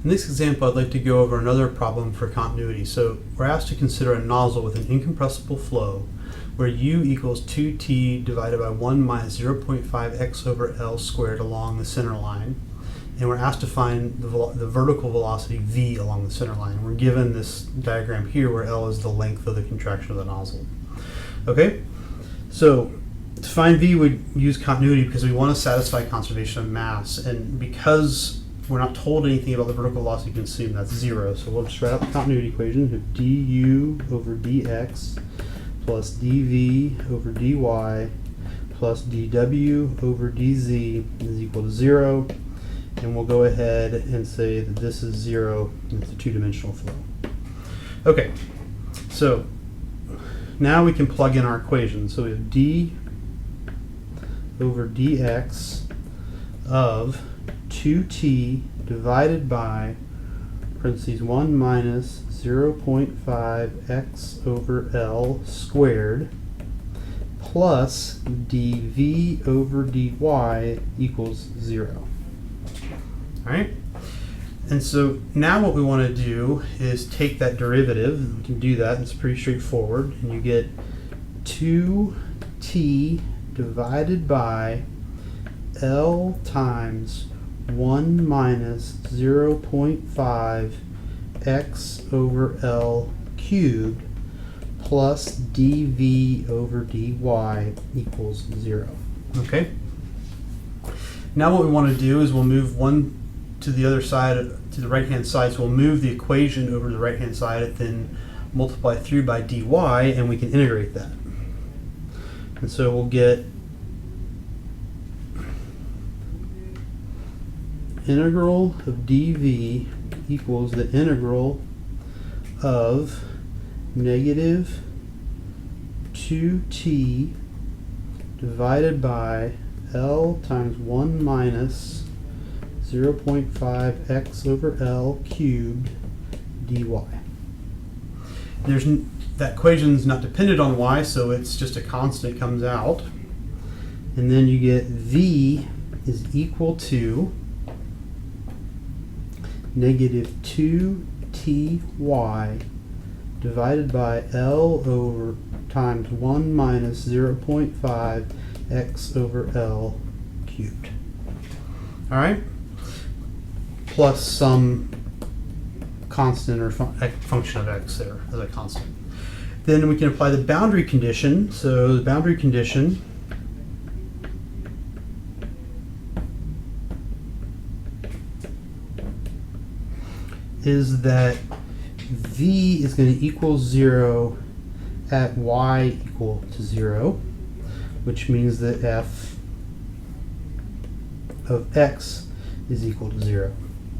In this example, I'd like to go over another problem for continuity. So we're asked to consider a nozzle with an incompressible flow where U equals 2t divided by 1 minus 0.5 x over L squared along the center line. And we're asked to find the vertical velocity v along the center line. We're given this diagram here where L is the length of the contraction of the nozzle. Okay, so to find v, we'd use continuity because we want to satisfy conservation of mass. And because we're not told anything about the vertical velocity consumed, that's 0. So we'll just write out the continuity equation of du over dx plus dv over dy plus dw over dz is equal to 0. And we'll go ahead and say that this is 0 and it's a two-dimensional flow. Okay, so now we can plug in our equation. So we have d over dx of 2t divided by parentheses 1 minus 0.5 x over L squared plus dv over dy equals 0. All right, and so now what we want to do is take that derivative. We can do that, it's pretty straightforward, and you get 2t divided by L times 1 minus 0.5 x over L cubed plus dv over dy equals 0. Okay. Now what we want to do is we'll move one to the other side, to the right-hand side. So we'll move the equation over to the right-hand side and then multiply through by dy, and we can integrate that. And so we'll get integral of dv equals the integral of negative 2t divided by L times 1 minus 0.5 x over L cubed dy. That equation is not dependent on y, so it's just a constant comes out. And then you get v is equal to negative 2ty divided by L over times 1 minus 0.5 x over L cubed. All right, plus some constant or function of x there as a constant. Then we can apply the boundary condition. So the boundary condition is that v is going to equal 0 at y equal to 0, which means that f of x is equal to 0.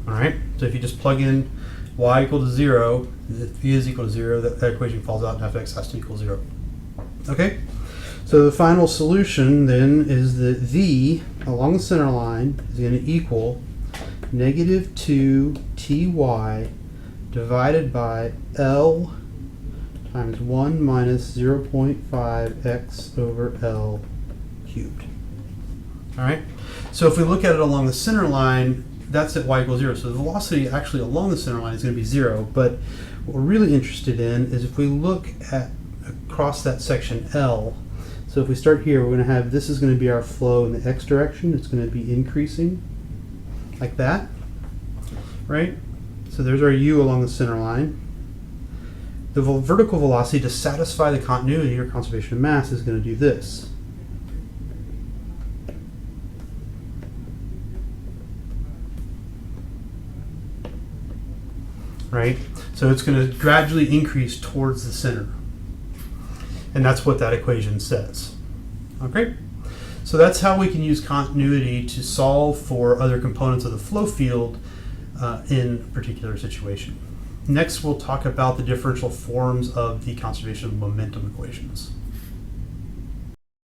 All right, so if you just plug in y equal to 0, if v is equal to 0, that equation falls out and f of x has to equal 0. Okay, so the final solution then is that v along the center line is going to equal negative 2ty divided by L times 1 minus 0.5 x over L cubed. All right, so if we look at it along the center line, that's at y equals 0. So the velocity actually along the center line is going to be 0. But what we're really interested in is if we look at across that section L. So if we start here, we're going to have, this is going to be our flow in the x direction. It's going to be increasing like that, right? So there's our u along the center line. The vertical velocity to satisfy the continuity or conservation of mass is going to do this. Right? So it's going to gradually increase towards the center. And that's what that equation says. Okay? So that's how we can use continuity to solve for other components of the flow field in a particular situation. Next, we'll talk about the differential forms of the conservation of momentum equations.